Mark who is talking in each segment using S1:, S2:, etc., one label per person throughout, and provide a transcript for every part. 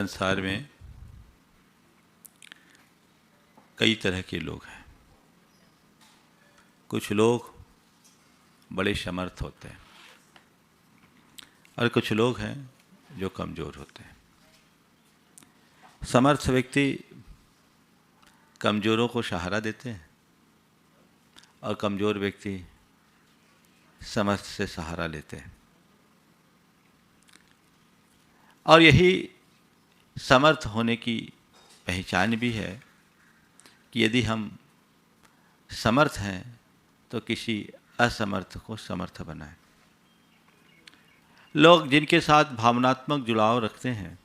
S1: संसार में कई तरह के लोग हैं। कुछ लोग बड़े समर्थ होते हैं और कुछ लोग हैं जो कमज़ोर होते हैं। समर्थ व्यक्ति कमज़ोरों को सहारा देते हैं और कमज़ोर व्यक्ति समर्थ से सहारा लेते हैं। और यही समर्थ होने की पहचान भी है कि यदि हम समर्थ हैं तो किसी असमर्थ को समर्थ बनाएं। लोग जिनके साथ भावनात्मक जुड़ाव रखते हैं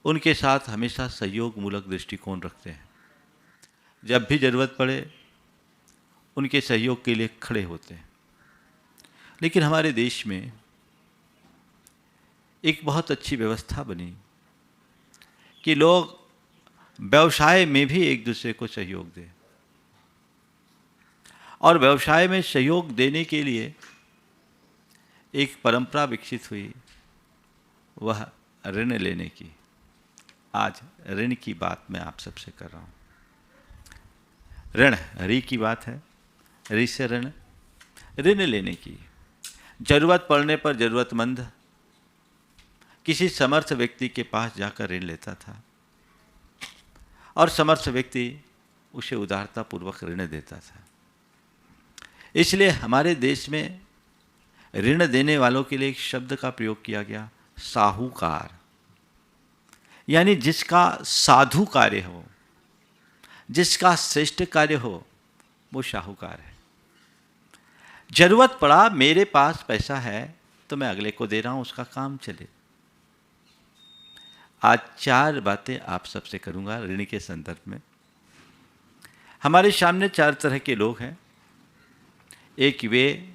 S1: उनके साथ हमेशा सहयोग मूलक दृष्टिकोण रखते हैं। जब भी ज़रूरत पड़े उनके सहयोग के लिए खड़े होते हैं। लेकिन हमारे देश में एक बहुत अच्छी व्यवस्था बनी कि लोग व्यवसाय में भी एक दूसरे को सहयोग दें और व्यवसाय में सहयोग देने के लिए एक परंपरा विकसित हुई, वह ऋण लेने की। आज ऋण की बात मैं आप सबसे कर रहा हूँ। ऋण ऋ की बात है, ऋ से ऋण लेने की। जरूरत पड़ने पर जरूरतमंद किसी समर्थ व्यक्ति के पास जाकर ऋण लेता था और समर्थ व्यक्ति उसे उदारतापूर्वक ऋण देता था। इसलिए हमारे देश में ऋण देने वालों के लिए एक शब्द का प्रयोग किया गया, साहूकार। यानी जिसका साधु कार्य हो, जिसका श्रेष्ठ कार्य हो, वो साहूकार है। जरूरत पड़ा, मेरे पास पैसा है तो मैं अगले को दे रहा हूं, उसका काम चले। आज 4 बातें आप सबसे करूंगा ऋण के संदर्भ में। हमारे सामने 4 तरह के लोग हैं। एक वे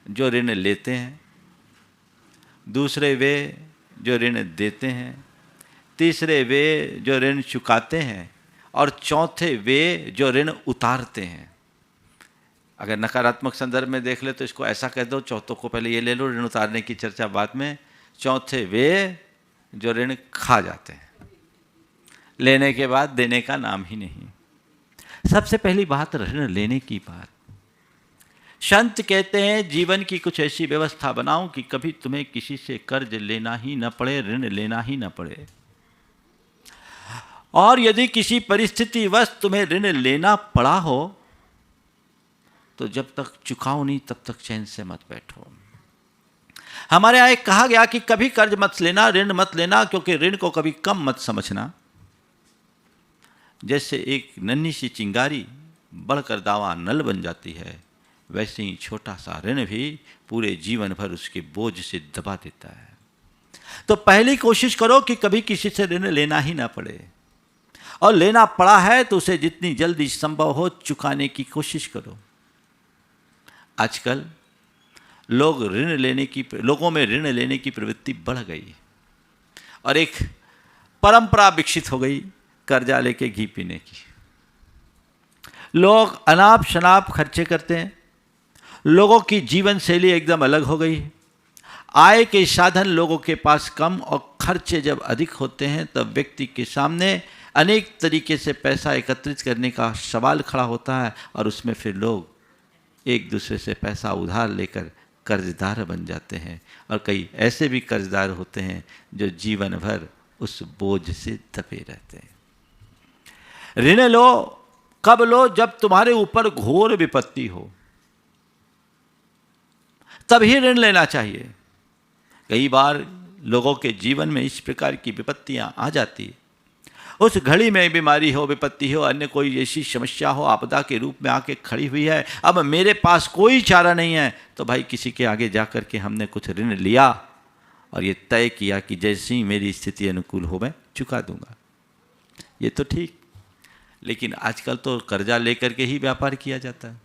S1: जो ऋण लेते हैं, दूसरे वे जो ऋण देते हैं, तीसरे वे जो ऋण चुकाते हैं और चौथे वे जो ऋण उतारते हैं। अगर नकारात्मक संदर्भ में देख ले तो इसको ऐसा कह दो, चौथों को पहले ये ले लो, ऋण उतारने की चर्चा बाद में। चौथे वे जो ऋण खा जाते हैं, लेने के बाद देने का नाम ही नहीं। सबसे पहली बात ऋण लेने की बात। संत कहते हैं जीवन की कुछ ऐसी व्यवस्था बनाओ कि कभी तुम्हें किसी से कर्ज लेना ही न पड़े, ऋण लेना ही न पड़े। और यदि किसी परिस्थितिवश तुम्हें ऋण लेना पड़ा हो तो जब तक चुकाओ नहीं तब तक चैन से मत बैठो। हमारे यहाँ एक कहा गया कि कभी कर्ज मत लेना, ऋण मत लेना, क्योंकि ऋण को कभी कम मत समझना। जैसे एक नन्ही सी चिंगारी बढ़कर दावा नल बन जाती है, वैसे ही छोटा सा ऋण भी पूरे जीवन भर उसके बोझ से दबा देता है। तो पहली कोशिश करो कि कभी किसी से ऋण लेना ही ना पड़े, और लेना पड़ा है तो उसे जितनी जल्दी संभव हो चुकाने की कोशिश करो। आजकल लोगों में ऋण लेने की प्रवृत्ति बढ़ गई और एक परंपरा विकसित हो गई कर्जा लेके घी पीने की। लोग अनाप शनाप खर्चे करते हैं। लोगों की जीवन शैली एकदम अलग हो गई। आय के साधन लोगों के पास कम और खर्चे जब अधिक होते हैं तब व्यक्ति के सामने अनेक तरीके से पैसा एकत्रित करने का सवाल खड़ा होता है और उसमें फिर लोग एक दूसरे से पैसा उधार लेकर कर्जदार बन जाते हैं। और कई ऐसे भी कर्जदार होते हैं जो जीवन भर उस बोझ से दबे रहते हैं। ऋण लो कब लो? जब तुम्हारे ऊपर घोर विपत्ति हो, तभी ऋण लेना चाहिए। कई बार लोगों के जीवन में इस प्रकार की विपत्तियां आ जाती है, उस घड़ी में बीमारी हो, विपत्ति हो, अन्य कोई ऐसी समस्या हो, आपदा के रूप में आके खड़ी हुई है, अब मेरे पास कोई चारा नहीं है, तो भाई किसी के आगे जाकर के हमने कुछ ऋण लिया और ये तय किया कि जैसे ही मेरी स्थिति अनुकूल हो मैं चुका दूंगा। ये तो ठीक, लेकिन आजकल तो कर्जा लेकर के ही व्यापार किया जाता है।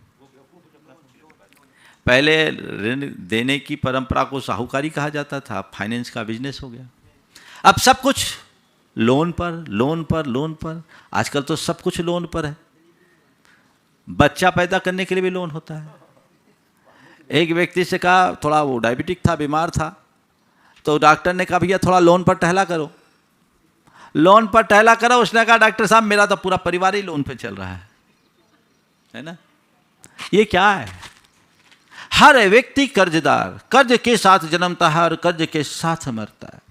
S1: पहले ऋण देने की परंपरा को साहूकारी कहा जाता था, फाइनेंस का बिजनेस हो गया। अब सब कुछ लोन पर। आजकल तो सब कुछ लोन पर है। बच्चा पैदा करने के लिए भी लोन होता है। एक व्यक्ति से कहा, थोड़ा वो डायबिटिक था, बीमार था, तो डॉक्टर ने कहा भैया थोड़ा लोन पर टहला करो, लोन पर टहला करो। उसने कहा डॉक्टर साहब मेरा तो पूरा परिवार ही लोन पे चल रहा है ना। ये क्या है? हर व्यक्ति कर्जदार, कर्ज के साथ जन्मता है और कर्ज के साथ मरता है।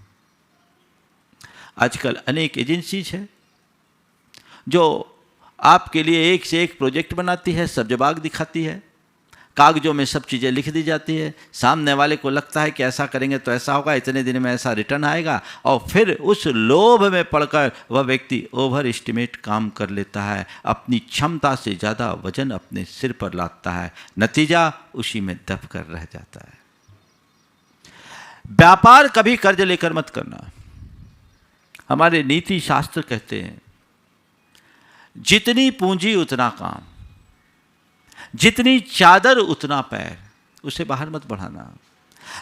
S1: आजकल अनेक एजेंसीज है जो आपके लिए एक से एक प्रोजेक्ट बनाती है, सब जवाब दिखाती है, कागजों में सब चीज़ें लिख दी जाती है। सामने वाले को लगता है कि ऐसा करेंगे तो ऐसा होगा, इतने दिन में ऐसा रिटर्न आएगा, और फिर उस लोभ में पड़कर वह व्यक्ति ओवर एस्टिमेट काम कर लेता है, अपनी क्षमता से ज़्यादा वजन अपने सिर पर लादता है, नतीजा उसी में दब कर रह जाता है। व्यापार कभी कर्ज लेकर मत करना। हमारे नीति शास्त्र कहते हैं जितनी पूंजी उतना काम, जितनी चादर उतना पैर, उसे बाहर मत बढ़ाना।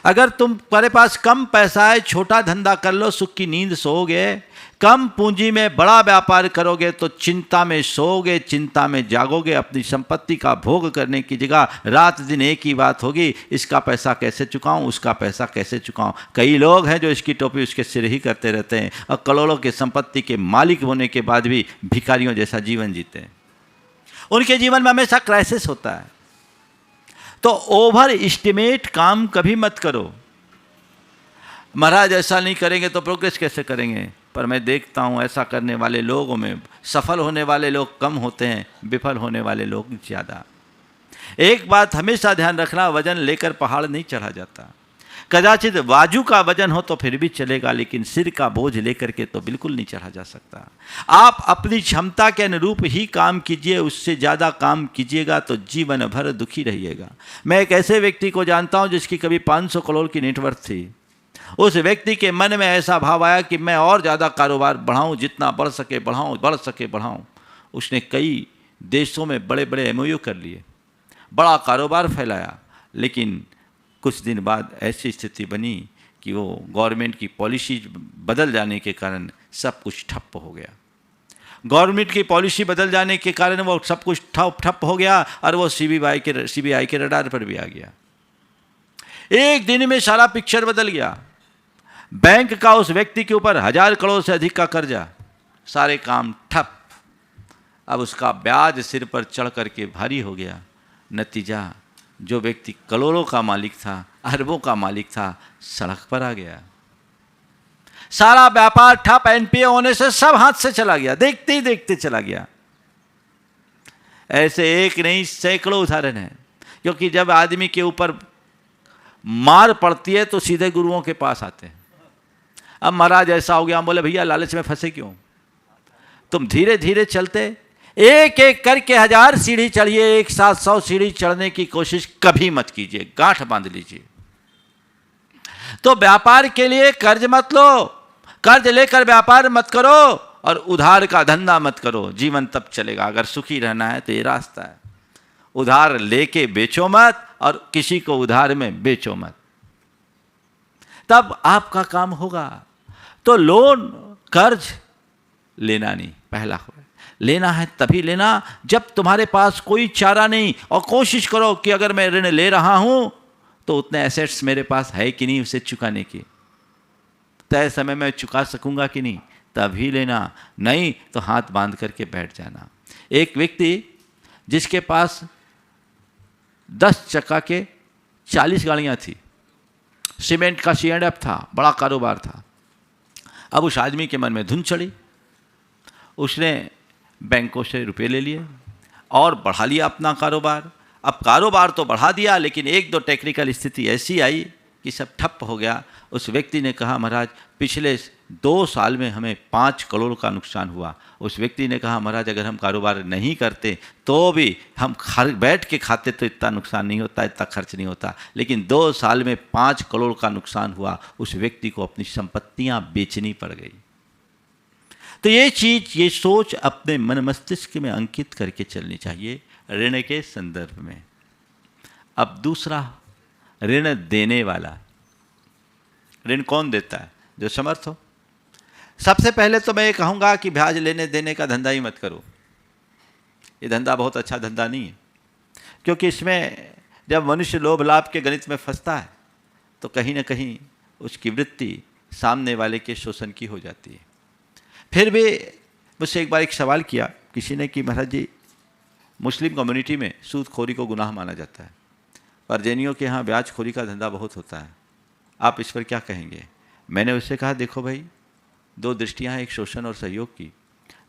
S1: अगर तुम्हारे पास कम पैसा है, छोटा धंधा कर लो, सुख की नींद सोओगे। कम पूंजी में बड़ा व्यापार करोगे तो चिंता में सोओगे, चिंता में जागोगे। अपनी संपत्ति का भोग करने की जगह रात दिन एक ही बात होगी, इसका पैसा कैसे चुकाऊं, उसका पैसा कैसे चुकाऊं। कई लोग हैं जो इसकी टोपी उसके सिर ही करते रहते हैं और करोड़ों के संपत्ति के मालिक होने के बाद भी भिखारियों जैसा जीवन जीते हैं। उनके जीवन में हमेशा क्राइसिस होता है। तो ओवर एस्टिमेट काम कभी मत करो। महाराज ऐसा नहीं करेंगे तो प्रोग्रेस कैसे करेंगे? पर मैं देखता हूँ ऐसा करने वाले लोगों में सफल होने वाले लोग कम होते हैं, विफल होने वाले लोग ज़्यादा। एक बात हमेशा ध्यान रखना, वजन लेकर पहाड़ नहीं चढ़ा जाता। कदाचित बाजू का वजन हो तो फिर भी चलेगा, लेकिन सिर का बोझ लेकर के तो बिल्कुल नहीं चढ़ा जा सकता। आप अपनी क्षमता के अनुरूप ही काम कीजिए, उससे ज़्यादा काम कीजिएगा तो जीवन भर दुखी रहिएगा। मैं एक ऐसे व्यक्ति को जानता हूं जिसकी कभी 500 करोड़ की नेटवर्थ थी। उस व्यक्ति के मन में ऐसा भाव आया कि मैं और ज़्यादा कारोबार बढ़ाऊं, जितना बढ़ सके बढ़ाऊं, बढ़ सके बढ़ाऊं। उसने कई देशों में बड़े बड़े MOU कर लिए, बड़ा कारोबार फैलाया, लेकिन कुछ दिन बाद ऐसी स्थिति बनी कि वो गवर्नमेंट की पॉलिसी बदल जाने के कारण सब कुछ ठप्प हो गया। गवर्नमेंट की पॉलिसी बदल जाने के कारण वो सब कुछ ठप्प हो गया और वो CBI के रडार पर भी आ गया। एक दिन में सारा पिक्चर बदल गया। बैंक का उस व्यक्ति के ऊपर 1000 करोड़ से अधिक का कर्जा, सारे काम ठप। अब उसका ब्याज सिर पर चढ़ करके भारी हो गया। नतीजा, जो व्यक्ति करोड़ों का मालिक था, अरबों का मालिक था, सड़क पर आ गया। सारा व्यापार ठप, NPA होने से सब हाथ से चला गया, देखते ही देखते चला गया। ऐसे एक नहीं सैकड़ों उदाहरण हैं। क्योंकि जब आदमी के ऊपर मार पड़ती है तो सीधे गुरुओं के पास आते हैं। अब महाराज ऐसा हो गया, हम बोले भैया लालच में फंसे क्यों? तुम धीरे धीरे चलते, एक एक करके 1000 सीढ़ी चढ़िए, एक साथ 100 सीढ़ी चढ़ने की कोशिश कभी मत कीजिए, गांठ बांध लीजिए। तो व्यापार के लिए कर्ज मत लो, कर्ज लेकर व्यापार मत करो और उधार का धंधा मत करो। जीवन तब चलेगा। अगर सुखी रहना है तो ये रास्ता है। उधार लेके बेचो मत और किसी को उधार में बेचो मत, तब आपका काम होगा। तो लोन, कर्ज लेना नहीं, पहला लेना है तभी लेना जब तुम्हारे पास कोई चारा नहीं, और कोशिश करो कि अगर मैं ऋण ले रहा हूं तो उतने एसेट्स मेरे पास है कि नहीं उसे चुकाने की, तय समय में चुका सकूंगा कि नहीं, तभी लेना। नहीं तो हाथ बांध करके बैठ जाना। एक व्यक्ति जिसके पास 10 चक्का के 40 गाड़ियां थी, सीमेंट का C&F था, बड़ा कारोबार था। अब उस आदमी के मन में धुन चढ़ी, उसने बैंकों से रुपए ले लिए और बढ़ा लिया अपना कारोबार। अब कारोबार तो बढ़ा दिया, लेकिन एक दो टेक्निकल स्थिति ऐसी आई कि सब ठप्प हो गया। उस व्यक्ति ने कहा महाराज पिछले 2 साल में हमें 5 करोड़ का नुकसान हुआ। उस व्यक्ति ने कहा महाराज अगर हम कारोबार नहीं करते तो भी हम बैठ के खाते तो इतना नुकसान नहीं होता, इतना खर्च नहीं होता, लेकिन 2 साल में 5 करोड़ का नुकसान हुआ। उस व्यक्ति को अपनी संपत्तियां बेचनी पड़ गई। तो ये चीज़, ये सोच अपने मन मस्तिष्क में अंकित करके चलनी चाहिए ऋण के संदर्भ में। अब दूसरा, ऋण देने वाला। ऋण कौन देता है? जो समर्थ हो। सबसे पहले तो मैं ये कहूँगा कि ब्याज लेने देने का धंधा ही मत करो। ये धंधा बहुत अच्छा धंधा नहीं है, क्योंकि इसमें जब मनुष्य लोभ लाभ के गणित में फंसता है तो कहीं ना कहीं उसकी वृत्ति सामने वाले के शोषण की हो जाती है। फिर भी मुझसे एक बार एक सवाल किया किसी ने कि महाराज जी, मुस्लिम कम्युनिटी में सूदखोरी को गुनाह माना जाता है, पर जैनियों के यहाँ ब्याजखोरी का धंधा बहुत होता है, आप इस पर क्या कहेंगे? मैंने उससे कहा, देखो भाई, दो दृष्टियाँ हैं, एक शोषण और सहयोग की।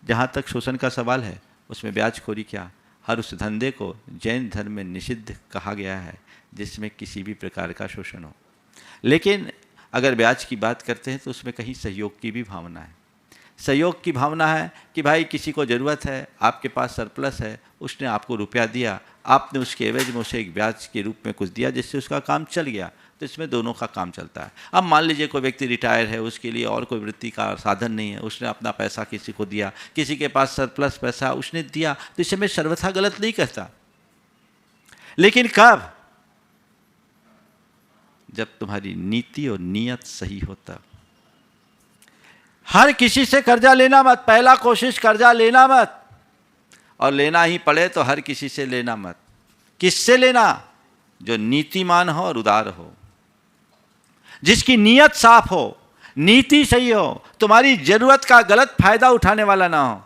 S1: जहाँ तक शोषण का सवाल है उसमें ब्याजखोरी क्या, हर उस धंधे को जैन धर्म में निषिद्ध कहा गया है जिसमें किसी भी प्रकार का शोषण हो। लेकिन अगर ब्याज की बात करते हैं तो उसमें कहीं सहयोग की भी भावना है। सहयोग की भावना है कि भाई किसी को ज़रूरत है, आपके पास सरप्लस है, उसने आपको रुपया दिया, आपने उसके एवज में उसे एक ब्याज के रूप में कुछ दिया जिससे उसका काम चल गया, तो इसमें दोनों का काम चलता है। अब मान लीजिए कोई व्यक्ति रिटायर है, उसके लिए और कोई वृत्ति का साधन नहीं है, उसने अपना पैसा किसी को दिया, किसी के पास सरप्लस पैसा उसने दिया, तो इसे मैं सर्वथा गलत नहीं कहता। लेकिन कब? जब तुम्हारी नीति और नियत सही हो तब। हर किसी से कर्जा लेना मत, पहला कोशिश कर्जा लेना मत, और लेना ही पड़े तो हर किसी से लेना मत। किससे लेना? जो नीतिमान हो और उदार हो, जिसकी नियत साफ हो, नीति सही हो, तुम्हारी जरूरत का गलत फायदा उठाने वाला ना हो,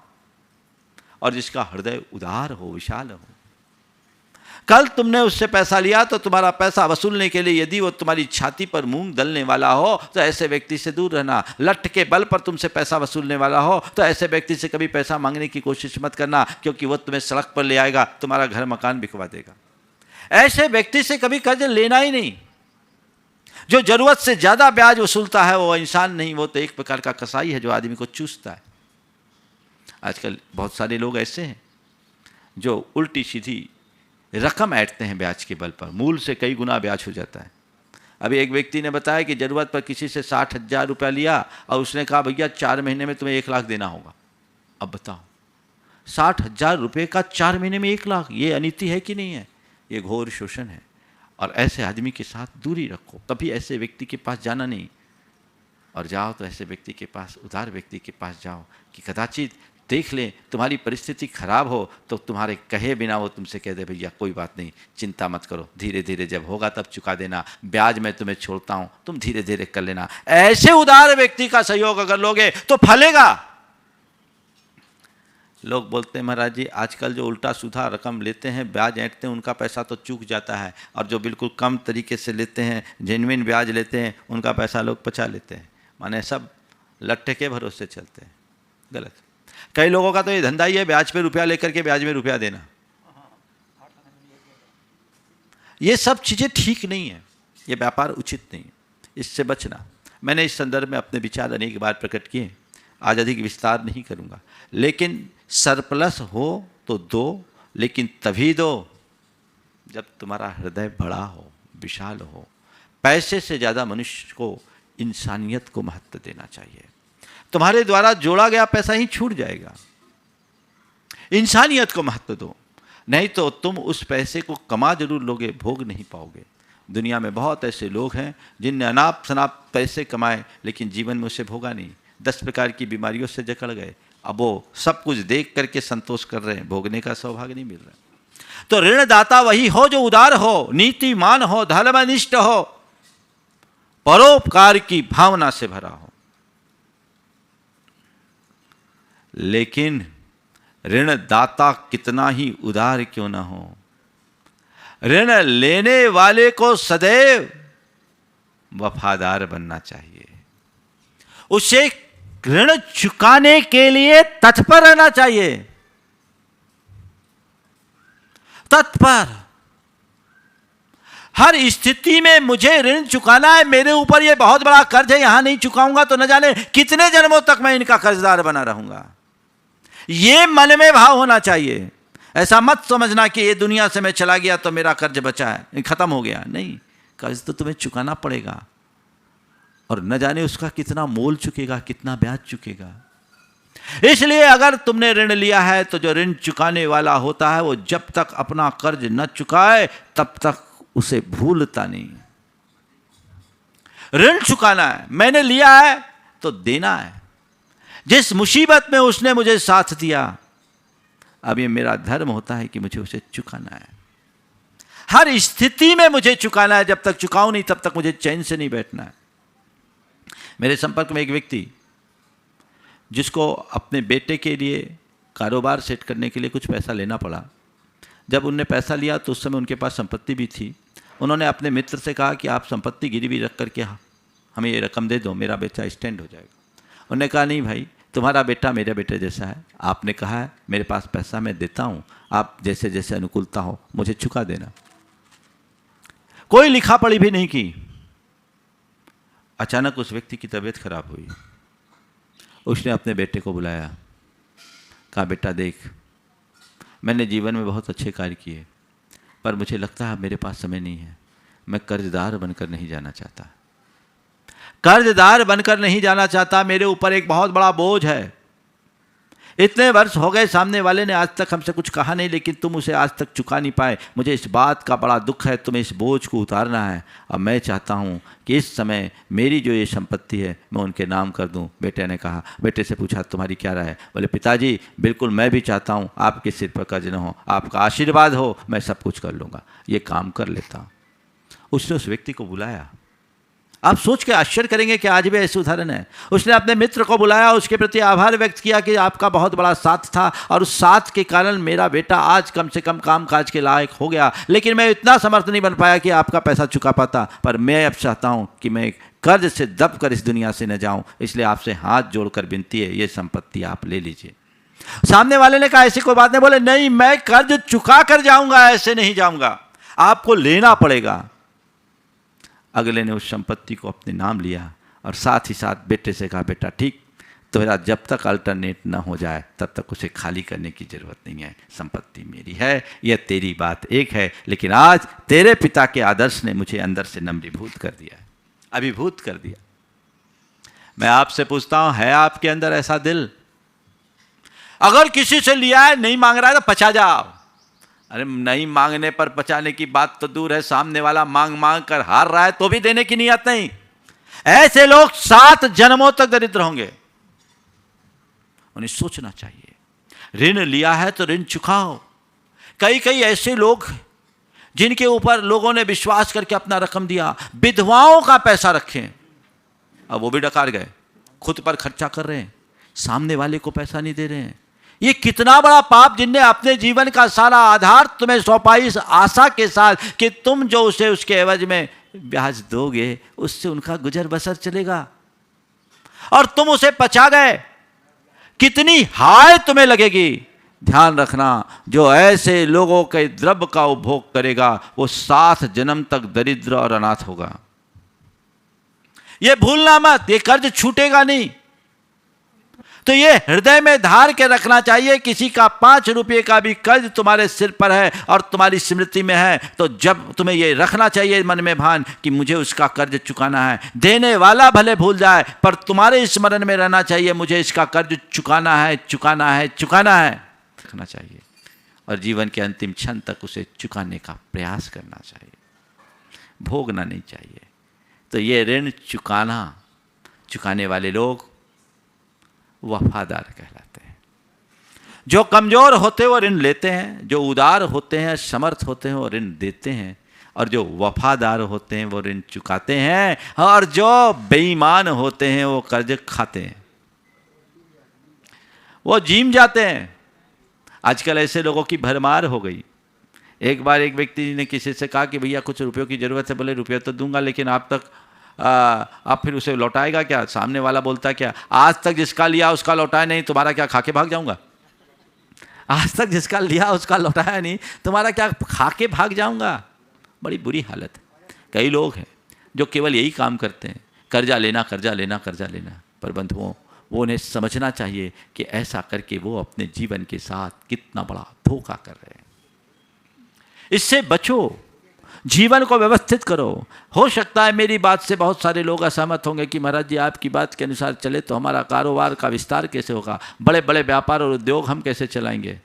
S1: और जिसका हृदय उदार हो, विशाल हो। कल तुमने उससे पैसा लिया तो तुम्हारा पैसा वसूलने के लिए यदि वो तुम्हारी छाती पर मूंग दलने वाला हो तो ऐसे व्यक्ति से दूर रहना। लठ के बल पर तुमसे पैसा वसूलने वाला हो तो ऐसे व्यक्ति से कभी पैसा मांगने की कोशिश मत करना, क्योंकि वो तुम्हें सड़क पर ले आएगा, तुम्हारा घर मकान बिकवा देगा। ऐसे व्यक्ति से कभी कर्ज लेना ही नहीं। जो जरूरत से ज्यादा ब्याज वसूलता है वो इंसान नहीं, वो तो एक प्रकार का कसाई है जो आदमी को चूसता है। आजकल बहुत सारे लोग ऐसे हैं जो उल्टी सीधी रकम ऐंठते हैं ब्याज के बल पर, मूल से कई गुना ब्याज हो जाता है। अभी एक व्यक्ति ने बताया कि ज़रूरत पर किसी से 60,000 रुपया लिया और उसने कहा भैया 4 महीने में तुम्हें 1 लाख देना होगा। अब बताओ, 60,000 रुपये का 4 महीने में 1 लाख, ये अनीति है कि नहीं है? ये घोर शोषण है। और ऐसे आदमी के साथ दूरी रखो, कभी ऐसे व्यक्ति के पास जाना नहीं, और जाओ तो ऐसे व्यक्ति के पास, उदार व्यक्ति के पास जाओ कि कदाचित देख लें तुम्हारी परिस्थिति खराब हो तो तुम्हारे कहे बिना वो तुमसे कह दे भैया कोई बात नहीं, चिंता मत करो, धीरे धीरे जब होगा तब चुका देना, ब्याज मैं तुम्हें छोड़ता हूं, तुम धीरे धीरे कर लेना। ऐसे उदार व्यक्ति का सहयोग अगर लोगे तो फलेगा। लोग बोलते हैं महाराज जी आजकल जो उल्टा सीधा रकम लेते हैं, ब्याज ऐंठते हैं, उनका पैसा तो चूक जाता है, और जो बिल्कुल कम तरीके से लेते हैं, जेन्युइन ब्याज लेते हैं, उनका पैसा लोग पचा लेते हैं। माने सब लट्ठे के भरोसे चलते हैं। गलत। कई लोगों का तो ये धंधा ही है ब्याज पे रुपया लेकर के ब्याज में रुपया देना। ये सब चीज़ें ठीक नहीं है, ये व्यापार उचित नहीं है, इससे बचना। मैंने इस संदर्भ में अपने विचार अनेक बार प्रकट किए, आज अधिक विस्तार नहीं करूँगा। लेकिन सरप्लस हो तो दो, लेकिन तभी दो जब तुम्हारा हृदय बड़ा हो, विशाल हो। पैसे से ज़्यादा मनुष्य को इंसानियत को महत्व देना चाहिए। तुम्हारे द्वारा जोड़ा गया पैसा ही छूट जाएगा, इंसानियत को महत्व दो, नहीं तो तुम उस पैसे को कमा जरूर लोगे, भोग नहीं पाओगे। दुनिया में बहुत ऐसे लोग हैं जिनने अनाप शनाप पैसे कमाए लेकिन जीवन में उसे भोगा नहीं, 10 प्रकार की बीमारियों से जकड़ गए। अब वो सब कुछ देख करके संतोष कर रहे हैं, भोगने का सौभाग्य नहीं मिल रहा। तो ऋणदाता वही हो जो उदार हो, नीतिमान हो, धर्मनिष्ठ हो, परोपकार की भावना से भरा हो। लेकिन ऋणदाता कितना ही उदार क्यों ना हो, ऋण लेने वाले को सदैव वफादार बनना चाहिए, उसे ऋण चुकाने के लिए तत्पर रहना चाहिए, तत्पर। हर स्थिति में मुझे ऋण चुकाना है, मेरे ऊपर ये बहुत बड़ा कर्ज है, यहां नहीं चुकाऊंगा तो न जाने कितने जन्मों तक मैं इनका कर्जदार बना रहूंगा। ये मन में भाव होना चाहिए। ऐसा मत समझना कि ये दुनिया से मैं चला गया तो मेरा कर्ज बचा है, खत्म हो गया। नहीं, कर्ज तो तुम्हें चुकाना पड़ेगा, और न जाने उसका कितना मोल चुकेगा, कितना ब्याज चुकेगा। इसलिए अगर तुमने ऋण लिया है तो जो ऋण चुकाने वाला होता है वो जब तक अपना कर्ज न चुकाए तब तक उसे भूलता नहीं। ऋण चुकाना है, मैंने लिया है तो देना है। जिस मुसीबत में उसने मुझे साथ दिया, अब ये मेरा धर्म होता है कि मुझे उसे चुकाना है। हर स्थिति में मुझे चुकाना है, जब तक चुकाऊं नहीं तब तक मुझे चैन से नहीं बैठना है। मेरे संपर्क में एक व्यक्ति जिसको अपने बेटे के लिए कारोबार सेट करने के लिए कुछ पैसा लेना पड़ा। जब उनने पैसा लिया तो उस समय उनके पास संपत्ति भी थी। उन्होंने अपने मित्र से कहा कि आप संपत्ति गिरवी रख करके हमें ये रकम दे दो, मेरा बेटा स्टैंड हो जाएगा। उन्होंने कहा नहीं भाई, तुम्हारा बेटा मेरे बेटे जैसा है। आपने कहा है मेरे पास पैसा मैं देता हूँ, आप जैसे जैसे अनुकूलता हो मुझे चुका देना। कोई लिखा पढ़ी भी नहीं की। अचानक उस व्यक्ति की तबीयत खराब हुई। उसने अपने बेटे को बुलाया, कहा बेटा देख, मैंने जीवन में बहुत अच्छे कार्य किए, पर मुझे लगता है मेरे पास समय नहीं है। मैं कर्जदार बनकर नहीं जाना चाहता, कर्जदार बनकर नहीं जाना चाहता। मेरे ऊपर एक बहुत बड़ा बोझ है। इतने वर्ष हो गए, सामने वाले ने आज तक हमसे कुछ कहा नहीं, लेकिन तुम उसे आज तक चुका नहीं पाए। मुझे इस बात का बड़ा दुख है। तुम्हें इस बोझ को उतारना है। अब मैं चाहता हूँ कि इस समय मेरी जो ये संपत्ति है मैं उनके नाम कर दूँ। बेटे ने कहा, बेटे से पूछा तुम्हारी क्या राय है? बोले पिताजी बिल्कुल मैं भी चाहता हूँ आपके सिर पर कर्ज न हो, आपका आशीर्वाद हो, मैं सब कुछ कर लूँगा, ये काम कर लेता हूँ। उसने उस व्यक्ति को बुलाया। आप सोच के आश्चर्य करेंगे कि आज भी ऐसे उदाहरण है। उसने अपने मित्र को बुलाया, उसके प्रति आभार व्यक्त किया कि आपका बहुत बड़ा साथ था और उस साथ के कारण मेरा बेटा आज कम से कम काम काज के लायक हो गया, लेकिन मैं इतना समर्थ नहीं बन पाया कि आपका पैसा चुका पाता। पर मैं अब चाहता हूं कि मैं कर्ज से दब कर इस दुनिया से न जाऊं, इसलिए आपसे हाथ जोड़कर विनती है, ये संपत्ति आप ले लीजिए। सामने वाले ने कहा ऐसी कोई बात नहीं। बोले नहीं, मैं कर्ज चुका कर जाऊंगा, ऐसे नहीं जाऊंगा, आपको लेना पड़ेगा। अगले ने उस संपत्ति को अपने नाम लिया और साथ ही साथ बेटे से कहा बेटा ठीक, तेरा जब तक अल्टरनेट ना हो जाए तब तक उसे खाली करने की जरूरत नहीं है। संपत्ति मेरी है, यह तेरी बात एक है, लेकिन आज तेरे पिता के आदर्श ने मुझे अंदर से नम्रीभूत कर दिया, अभिभूत कर दिया। मैं आपसे पूछता हूं, है आपके अंदर ऐसा दिल? अगर किसी से लिया है, नहीं मांग रहा है तो पचा जाओ। अरे नहीं मांगने पर पचाने की बात तो दूर है, सामने वाला मांग मांग कर हार रहा है तो भी देने की नियत नहीं। ऐसे लोग 7 जन्मों तक दरिद्र होंगे। उन्हें सोचना चाहिए, ऋण लिया है तो ऋण चुकाओ। कई ऐसे लोग जिनके ऊपर लोगों ने विश्वास करके अपना रकम दिया, विधवाओं का पैसा रखें, अब वो भी डकार गए, खुद पर खर्चा कर रहे हैं, सामने वाले को पैसा नहीं दे रहे हैं। ये कितना बड़ा पाप, जिनने अपने जीवन का सारा आधार तुम्हें सौंपा इस आशा के साथ कि तुम जो उसे उसके एवज में ब्याज दोगे उससे उनका गुजर बसर चलेगा, और तुम उसे पचा गए। कितनी हाय तुम्हें लगेगी। ध्यान रखना, जो ऐसे लोगों के द्रव्य का उपभोग करेगा वो 7 जन्म तक दरिद्र और अनाथ होगा। ये भूलना मत, ये कर्ज छूटेगा नहीं। तो ये हृदय में धार के रखना चाहिए, किसी का 5 रुपये का भी कर्ज तुम्हारे सिर पर है और तुम्हारी स्मृति में है, तो जब तुम्हें ये रखना चाहिए मन में भान कि मुझे उसका कर्ज चुकाना है। देने वाला भले भूल जाए, पर तुम्हारे स्मरण में रहना चाहिए मुझे इसका कर्ज चुकाना है, चुकाना है, चुकाना है, रखना चाहिए। और जीवन के अंतिम क्षण तक उसे चुकाने का प्रयास करना चाहिए, भोगना नहीं चाहिए। तो ये ऋण चुकाने वाले लोग वफादार कहलाते हैं। जो कमजोर होते हैं वो ऋण लेते हैं, जो उदार होते हैं, समर्थ होते हैं वो ऋण देते हैं, और जो वफादार होते हैं वो ऋण चुकाते हैं, और जो बेईमान होते हैं वो कर्ज खाते हैं, वो जीम जाते हैं। आजकल ऐसे लोगों की भरमार हो गई। एक बार एक व्यक्ति ने किसी से कहा कि भैया कुछ रुपयों की जरूरत है। बोले रुपया तो दूंगा, लेकिन आप फिर उसे लौटाएगा क्या? सामने वाला बोलता क्या, आज तक जिसका लिया उसका लौटाया नहीं, तुम्हारा क्या खा के भाग जाऊंगा? आज तक जिसका लिया उसका लौटाया नहीं, तुम्हारा क्या खा के भाग जाऊंगा? बड़ी बुरी हालत है। कई लोग हैं जो केवल यही काम करते हैं, कर्जा लेना, कर्जा लेना, कर्जा लेना। पर बंधुओं, वो उन्हें समझना चाहिए कि ऐसा करके वो अपने जीवन के साथ कितना बड़ा धोखा कर रहे हैं। इससे बचो, जीवन को व्यवस्थित करो। हो सकता है मेरी बात से बहुत सारे लोग असहमत होंगे कि महाराज जी आपकी बात के अनुसार चले तो हमारा कारोबार का विस्तार कैसे होगा, बड़े बड़े व्यापार और उद्योग हम कैसे चलाएंगे।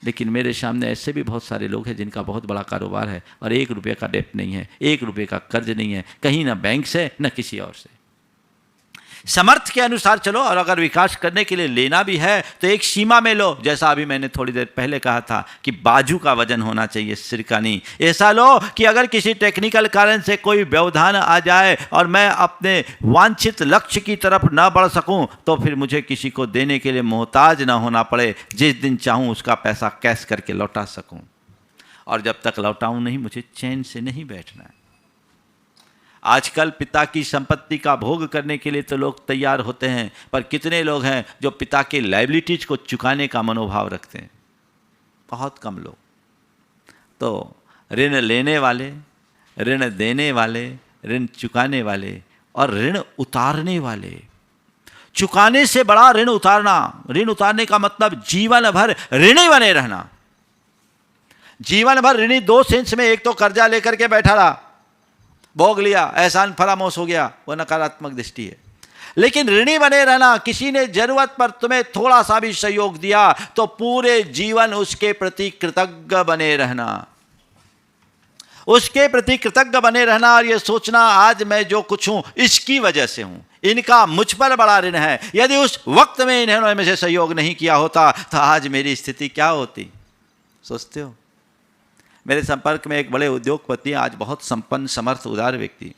S1: लेकिन मेरे सामने ऐसे भी बहुत सारे लोग हैं जिनका बहुत बड़ा कारोबार है और 1 रुपये का डेट नहीं है, 1 रुपये का कर्ज नहीं है, कहीं ना बैंक से न किसी और से। समर्थ के अनुसार चलो, और अगर विकास करने के लिए लेना भी है तो एक सीमा में लो। जैसा अभी मैंने थोड़ी देर पहले कहा था कि बाजू का वजन होना चाहिए, सिर का नहीं। ऐसा लो कि अगर किसी टेक्निकल कारण से कोई व्यवधान आ जाए और मैं अपने वांछित लक्ष्य की तरफ ना बढ़ सकूं, तो फिर मुझे किसी को देने के लिए मोहताज ना होना पड़े, जिस दिन चाहूं उसका पैसा कैश करके लौटा सकूं। और जब तक लौटाऊं नहीं, मुझे चैन से नहीं बैठना है। आजकल पिता की संपत्ति का भोग करने के लिए तो लोग तैयार होते हैं, पर कितने लोग हैं जो पिता के लायबिलिटीज को चुकाने का मनोभाव रखते हैं? बहुत कम लोग। तो ऋण लेने वाले, ऋण देने वाले, ऋण चुकाने वाले और ऋण उतारने वाले। चुकाने से बड़ा ऋण उतारना। ऋण उतारने का मतलब जीवन भर ऋणी बने रहना। जीवन भर ऋणी दो सेंस में, एक तो कर्जा लेकर के बैठा रहा, भोग लिया, एहसान फरामोश हो गया, वो नकारात्मक दृष्टि है। लेकिन ऋणी बने रहना, किसी ने जरूरत पर तुम्हें थोड़ा सा भी सहयोग दिया तो पूरे जीवन उसके प्रति कृतज्ञ बने रहना, उसके प्रति कृतज्ञ बने रहना। और ये सोचना आज मैं जो कुछ हूं इसकी वजह से हूं, इनका मुझ पर बड़ा ऋण है। यदि उस वक्त में इन्होंने मुझे सहयोग नहीं किया होता तो आज मेरी स्थिति क्या होती? सोचते हो? मेरे संपर्क में एक बड़े उद्योगपति, आज बहुत संपन्न, समर्थ, उदार व्यक्ति,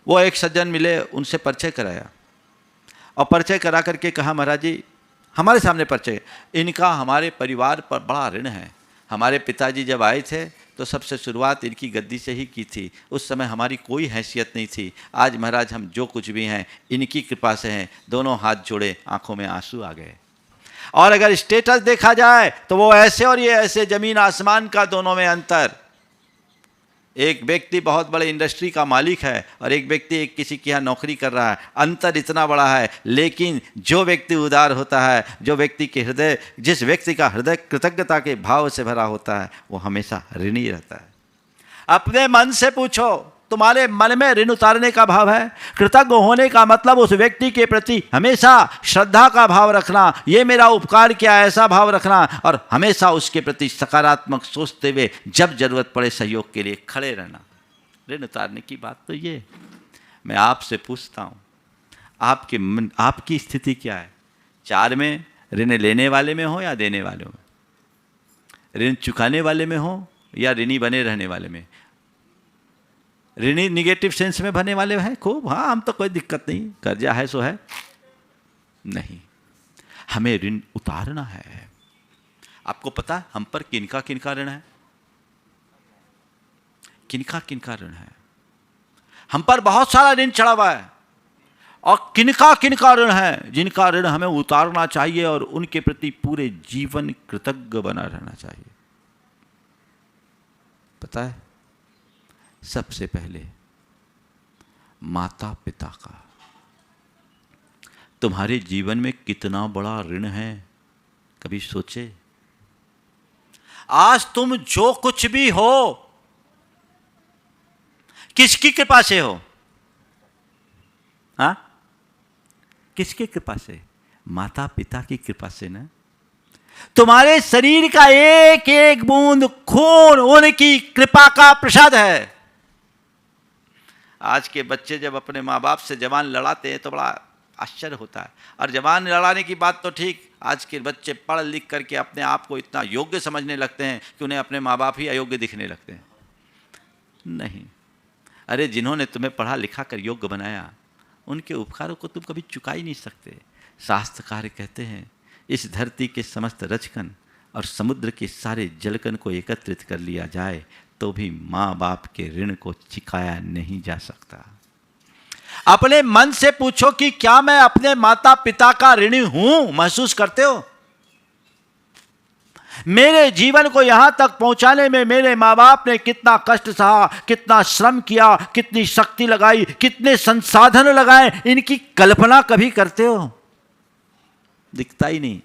S1: वो एक सज्जन मिले, उनसे परिचय कराया और परिचय करा करके कहा, महाराज जी, हमारे सामने परिचय, इनका हमारे परिवार पर बड़ा ऋण है। हमारे पिताजी जब आए थे तो सबसे शुरुआत इनकी गद्दी से ही की थी। उस समय हमारी कोई हैसियत नहीं थी। आज महाराज हम जो कुछ भी हैं इनकी कृपा से हैं। दोनों हाथ जोड़े, आंखों में आंसू आ गए। और अगर स्टेटस देखा जाए तो वो ऐसे और ये ऐसे, जमीन आसमान का दोनों में अंतर। एक व्यक्ति बहुत बड़े इंडस्ट्री का मालिक है और एक व्यक्ति एक किसी के यहाँ नौकरी कर रहा है। अंतर इतना बड़ा है, लेकिन जो व्यक्ति उदार होता है, जो व्यक्ति के हृदय, जिस व्यक्ति का हृदय कृतज्ञता के भाव से भरा होता है, वो हमेशा ऋणी रहता है। अपने मन से पूछो, तुम्हारे मन में ऋण उतारने का भाव है? कृतज्ञ होने का मतलब उस व्यक्ति के प्रति हमेशा श्रद्धा का भाव रखना, ये मेरा उपकार किया, ऐसा भाव रखना, और हमेशा उसके प्रति सकारात्मक सोचते हुए जब जरूरत पड़े सहयोग के लिए खड़े रहना। ऋण उतारने की बात तो ये। मैं आपसे पूछता हूँ, आपकी स्थिति क्या है? चार में ऋण लेने वाले में हो या देने वाले में? ऋण चुकाने वाले में हो या ऋणी बने रहने वाले में? ऋणी निगेटिव सेंस में बने वाले हैं खूब, हाँ हम तो कोई दिक्कत नहीं, कर्जा है सो है। नहीं, हमें ऋण उतारना है। आपको पता है हम पर किनका किनका ऋण है? किनका किनका ऋण है? हम पर बहुत सारा ऋण चढ़ा हुआ है। और किनका किनका ऋण है? जिनका ऋण हमें उतारना चाहिए और उनके प्रति पूरे जीवन कृतज्ञ बना रहना चाहिए। पता है, सबसे पहले माता पिता का। तुम्हारे जीवन में कितना बड़ा ऋण है, कभी सोचे? आज तुम जो कुछ भी हो किसकी कृपा से हो? हाँ, किसकी कृपा से? माता पिता की कृपा से ना। तुम्हारे शरीर का एक एक बूंद खून उनकी कृपा का प्रसाद है। आज के बच्चे जब अपने माँ बाप से जवान लड़ाते हैं तो बड़ा आश्चर्य होता है। और जवान लड़ाने की बात तो ठीक, आज के बच्चे पढ़ लिख करके अपने आप को इतना योग्य समझने लगते हैं कि उन्हें अपने माँ बाप ही अयोग्य दिखने लगते हैं। नहीं, अरे जिन्होंने तुम्हें पढ़ा लिखा कर योग्य बनाया, उनके उपकारों को तुम कभी चुका ही नहीं सकते। शास्त्रकार कहते हैं, इस धरती के समस्त रचकन और समुद्र के सारे जलकन को एकत्रित कर लिया जाए तो भी माँ बाप के ऋण को चुकाया नहीं जा सकता। अपने मन से पूछो कि क्या मैं अपने माता पिता का ऋणी हूं? महसूस करते हो? मेरे जीवन को यहां तक पहुंचाने में मेरे माँ बाप ने कितना कष्ट सहा, कितना श्रम किया, कितनी शक्ति लगाई, कितने संसाधन लगाए, इनकी कल्पना कभी करते हो? दिखता ही नहीं।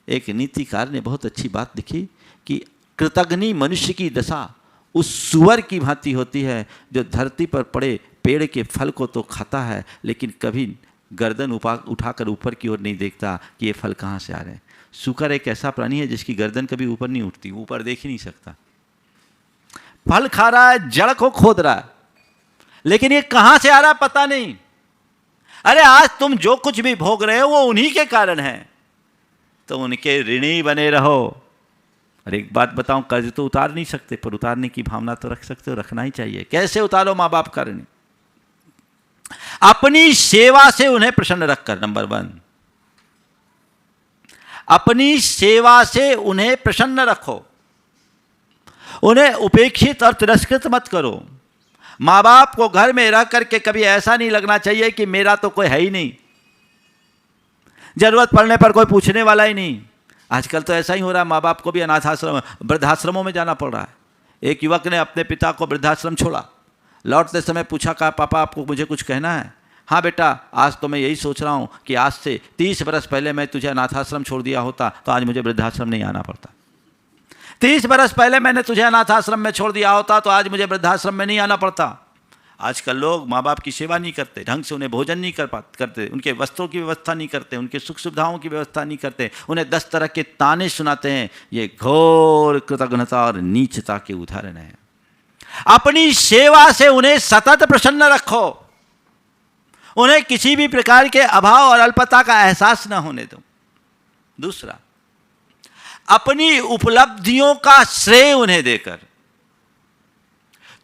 S1: एक नीतिकार ने बहुत अच्छी बात लिखी कि कृतघ्नी मनुष्य की दशा उस सुअर की भांति होती है जो धरती पर पड़े पेड़ के फल को तो खाता है, लेकिन कभी गर्दन उठाकर ऊपर की ओर नहीं देखता कि ये फल कहाँ से आ रहे हैं। सूकर एक ऐसा प्राणी है जिसकी गर्दन कभी ऊपर नहीं उठती, ऊपर देख ही नहीं सकता। फल खा रहा है, जड़ को खोद रहा है, लेकिन ये कहाँ से आ रहा है पता नहीं। अरे आज तुम जो कुछ भी भोग रहे हो वो उन्हीं के कारण है, तो उनके ऋणी बने रहो। और एक बात बताऊं, कर्ज तो उतार नहीं सकते, पर उतारने की भावना तो रख सकते हो, रखना ही चाहिए। कैसे उतारो माँ बाप का ऋण? अपनी सेवा से उन्हें प्रसन्न रखकर, नंबर 1, अपनी सेवा से उन्हें प्रसन्न रखो, उन्हें उपेक्षित और तिरस्कृत मत करो। माँ बाप को घर में रह करके कभी ऐसा नहीं लगना चाहिए कि मेरा तो कोई है ही नहीं, जरूरत पड़ने पर कोई पूछने वाला ही नहीं। आजकल तो ऐसा ही हो रहा है, माँ बाप को भी अनाथ आश्रम, वृद्धाश्रमों में जाना पड़ रहा है। एक युवक ने अपने पिता को वृद्धाश्रम छोड़ा, लौटते समय पूछा, कहा पापा आपको मुझे कुछ कहना है? हाँ बेटा, आज तो मैं यही सोच रहा हूँ कि आज से 30 बरस पहले मैं तुझे अनाथाश्रम छोड़ दिया होता तो आज मुझे वृद्धाश्रम नहीं आना पड़ता। 30 बरस पहले मैंने तुझे अनाथाश्रम में छोड़ दिया होता तो आज मुझे वृद्धाश्रम में नहीं आना पड़ता। आजकल लोग माँ बाप की सेवा नहीं करते, ढंग से उन्हें भोजन नहीं करते, उनके वस्त्रों की व्यवस्था नहीं करते, उनके सुख सुविधाओं की व्यवस्था नहीं करते, उन्हें 10 तरह के ताने सुनाते हैं। ये घोर कृतज्ञता और नीचता के उदाहरण है। अपनी सेवा से उन्हें सतत प्रसन्न रखो, उन्हें किसी भी प्रकार के अभाव और अल्पता का एहसास न होने दो। दूसरा, अपनी उपलब्धियों का श्रेय उन्हें देकर,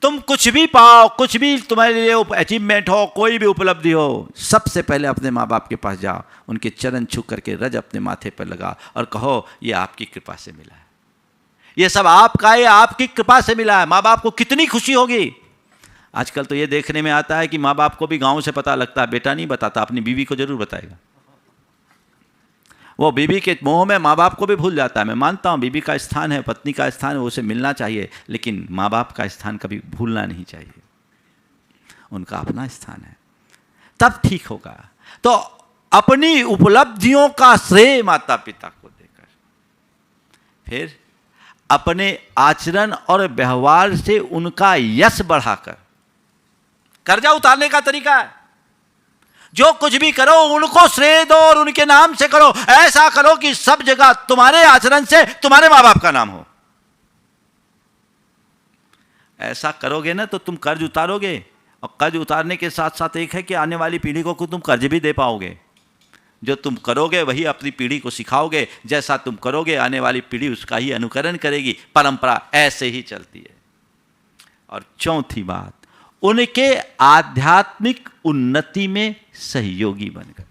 S1: तुम कुछ भी पाओ, कुछ भी तुम्हारे लिए अचीवमेंट हो, कोई भी उपलब्धि हो, सबसे पहले अपने माँ बाप के पास जाओ, उनके चरण छू करके रज अपने माथे पर लगा और कहो ये आपकी कृपा से मिला है, ये सब आपका है, आपकी कृपा से मिला है। माँ बाप को कितनी खुशी होगी। आजकल तो ये देखने में आता है कि माँ बाप को भी गांव से पता लगता है, बेटा नहीं बताता, अपनी बीवी को जरूर बताएगा। वो बीवी के मोह में माँ बाप को भी भूल जाता है। मैं मानता हूँ बीवी का स्थान है, पत्नी का स्थान है, उसे मिलना चाहिए, लेकिन माँ बाप का स्थान कभी भूलना नहीं चाहिए। उनका अपना स्थान है, तब ठीक होगा। तो अपनी उपलब्धियों का श्रेय माता पिता को देकर, फिर अपने आचरण और व्यवहार से उनका यश बढ़ाकर, कर्जा उतारने का तरीका है। जो कुछ भी करो उनको श्रेय दो और उनके नाम से करो। ऐसा करो कि सब जगह तुम्हारे आचरण से तुम्हारे मां बाप का नाम हो। ऐसा करोगे ना तो तुम कर्ज उतारोगे, और कर्ज उतारने के साथ साथ एक है कि आने वाली पीढ़ी को तुम कर्ज भी दे पाओगे। जो तुम करोगे वही अपनी पीढ़ी को सिखाओगे, जैसा तुम करोगे आने वाली पीढ़ी उसका ही अनुकरण करेगी। परंपरा ऐसे ही चलती है। और चौथी बात, उनके आध्यात्मिक उन्नति में सहयोगी बनकर।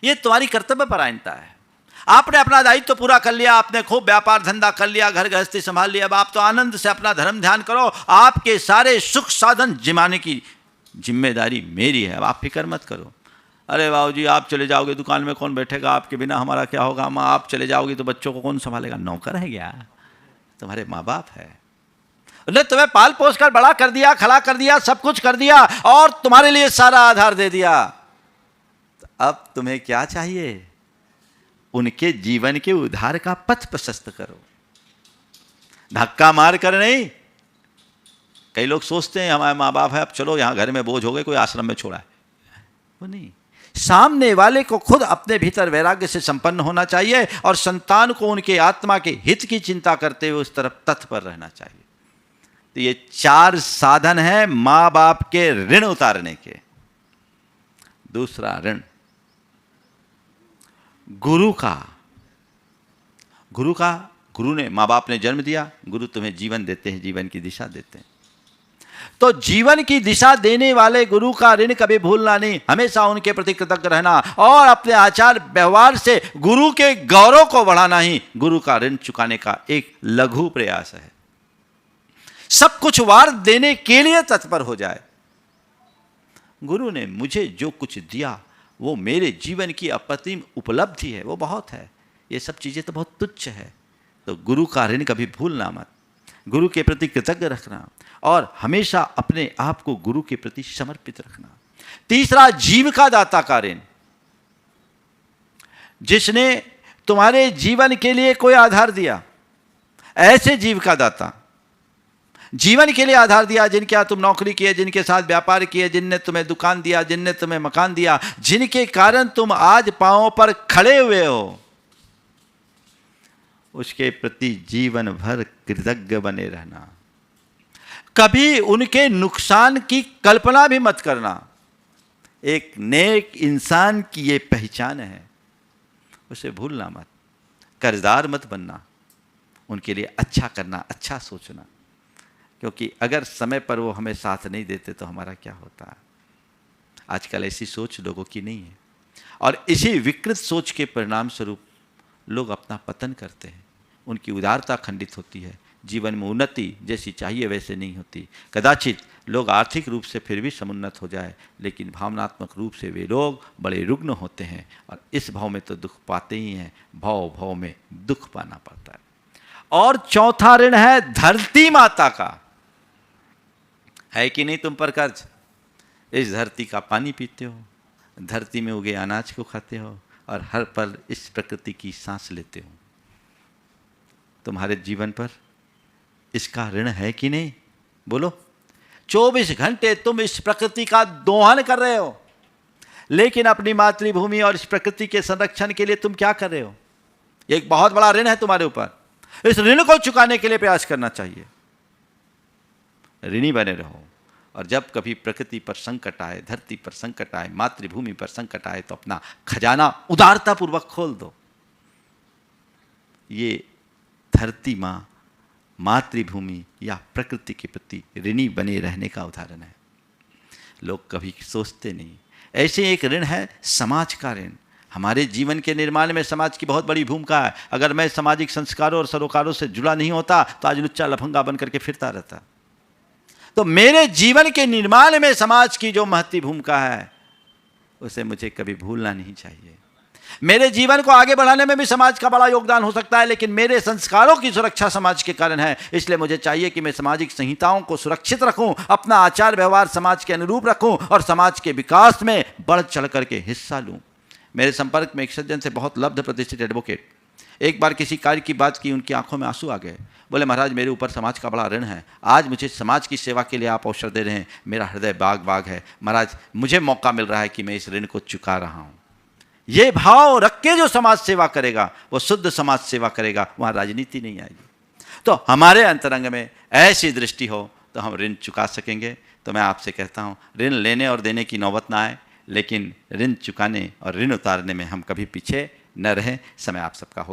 S1: यह तुम्हारी कर्तव्य परायणता है। आपने अपना दायित्व तो पूरा कर लिया, आपने खूब व्यापार धंधा कर लिया, घर गृहस्थी संभाल लिया, अब आप तो आनंद से अपना धर्म ध्यान करो। आपके सारे सुख साधन जिमाने की जिम्मेदारी मेरी है, अब आप फिक्र मत करो। अरे बाबूजी आप चले जाओगे दुकान में कौन बैठेगा, आपके बिना हमारा क्या होगा, माँ आप चले जाओगी तो बच्चों को कौन संभालेगा। नौकर है क्या, तुम्हारे माँ बाप है। उन्होंने तुम्हें पाल पोस कर बड़ा कर दिया, खड़ा कर दिया, सब कुछ कर दिया और तुम्हारे लिए सारा आधार दे दिया। तो अब तुम्हें क्या चाहिए? उनके जीवन के उद्धार का पथ प्रशस्त करो, धक्का मार कर नहीं। कई लोग सोचते हैं हमारे माँ बाप है, अब चलो यहाँ घर में बोझ हो गए, कोई आश्रम में छोड़ा है। वो नहीं, सामने वाले को खुद अपने भीतर वैराग्य से संपन्न होना चाहिए और संतान को उनके आत्मा के हित की चिंता करते हुए उस तरफ तत्पर रहना चाहिए। तो ये 4 साधन है माँ बाप के ऋण उतारने के। दूसरा ऋण गुरु का। गुरु ने, माँ बाप ने जन्म दिया, गुरु तुम्हें जीवन देते हैं, जीवन की दिशा देते हैं। तो जीवन की दिशा देने वाले गुरु का ऋण कभी भूलना नहीं, हमेशा उनके प्रति कृतज्ञ रहना और अपने आचार व्यवहार से गुरु के गौरव को बढ़ाना ही गुरु का ऋण चुकाने का एक लघु प्रयास है। सब कुछ वार देने के लिए तत्पर हो जाए। गुरु ने मुझे जो कुछ दिया वो मेरे जीवन की अप्रतिम उपलब्धि है, वो बहुत है। ये सब चीजें तो बहुत तुच्छ है। तो गुरु का ऋण कभी भूलना मत, गुरु के प्रति कृतज्ञ रखना और हमेशा अपने आप को गुरु के प्रति समर्पित रखना। तीसरा, जीव का दाता का ऋण। जिसने तुम्हारे जीवन के लिए कोई आधार दिया, ऐसे जीव का दाता, जीवन के लिए आधार दिया, जिनके यहाँ तुम नौकरी किए, जिनके साथ व्यापार किए, जिनने तुम्हें दुकान दिया, जिनने तुम्हें मकान दिया, जिनके कारण तुम आज पांवों पर खड़े हुए हो, उसके प्रति जीवन भर कृतज्ञ बने रहना। कभी उनके नुकसान की कल्पना भी मत करना। एक नेक इंसान की ये पहचान है, उसे भूलना मत। कर्जदार मत बनना, उनके लिए अच्छा करना, अच्छा सोचना, क्योंकि अगर समय पर वो हमें साथ नहीं देते तो हमारा क्या होता है। आजकल ऐसी सोच लोगों की नहीं है, और इसी विकृत सोच के परिणाम स्वरूप लोग अपना पतन करते हैं। उनकी उदारता खंडित होती है, जीवन में उन्नति जैसी चाहिए वैसे नहीं होती। कदाचित लोग आर्थिक रूप से फिर भी समुन्नत हो जाए, लेकिन भावनात्मक रूप से वे लोग बड़े रुग्ण होते हैं, और इस भाव में तो दुख पाते ही हैं, भाव भाव में दुख पाना पड़ता है। और चौथा ऋण है धरती माता का। है कि नहीं तुम पर कर्ज? इस धरती का पानी पीते हो, धरती में उगे अनाज को खाते हो, और हर पल इस प्रकृति की सांस लेते हो। तुम्हारे जीवन पर इसका ऋण है कि नहीं? बोलो। 24 घंटे तुम इस प्रकृति का दोहन कर रहे हो, लेकिन अपनी मातृभूमि और इस प्रकृति के संरक्षण के लिए तुम क्या कर रहे हो? एक बहुत बड़ा ऋण है तुम्हारे ऊपर। इस ऋण को चुकाने के लिए प्रयास करना चाहिए। ऋणी बने रहो, और जब कभी प्रकृति पर संकट आए, धरती पर संकट आए, मातृभूमि पर संकट आए, तो अपना खजाना उदारतापूर्वक खोल दो। ये धरती माँ, मातृभूमि या प्रकृति के प्रति ऋणी बने रहने का उदाहरण है। लोग कभी सोचते नहीं। ऐसे एक ऋण है समाज का ऋण। हमारे जीवन के निर्माण में समाज की बहुत बड़ी भूमिका है। अगर मैं सामाजिक संस्कारों और सरोकारों से जुड़ा नहीं होता तो आज लुच्चा लफंगा बन करके फिरता रहता। तो मेरे जीवन के निर्माण में समाज की जो महती भूमिका है, उसे मुझे कभी भूलना नहीं चाहिए। मेरे जीवन को आगे बढ़ाने में भी समाज का बड़ा योगदान हो सकता है, लेकिन मेरे संस्कारों की सुरक्षा समाज के कारण है। इसलिए मुझे चाहिए कि मैं सामाजिक संहिताओं को सुरक्षित रखूं, अपना आचार व्यवहार समाज के अनुरूप रखूं, और समाज के विकास में बढ़ चढ़ करके हिस्सा लूं। मेरे संपर्क में एक सज्जन से बहुत लब्ध प्रतिष्ठित एडवोकेट, एक बार किसी कार्य की बात की, उनकी आंखों में आंसू आ गए। बोले, महाराज मेरे ऊपर समाज का बड़ा ऋण है, आज मुझे समाज की सेवा के लिए आप अवसर दे रहे हैं, मेरा हृदय बाग बाग है। महाराज मुझे मौका मिल रहा है कि मैं इस ऋण को चुका रहा हूँ। ये भाव रख के जो समाज सेवा करेगा वो शुद्ध समाज सेवा करेगा, वहाँ राजनीति नहीं आएगी। तो हमारे अंतरंग में ऐसी दृष्टि हो तो हम ऋण चुका सकेंगे। तो मैं आपसे कहता हूँ, ऋण लेने और देने की नौबत ना आए, लेकिन ऋण चुकाने और ऋण उतारने में हम कभी पीछे न रहें। समय आप सबका हो।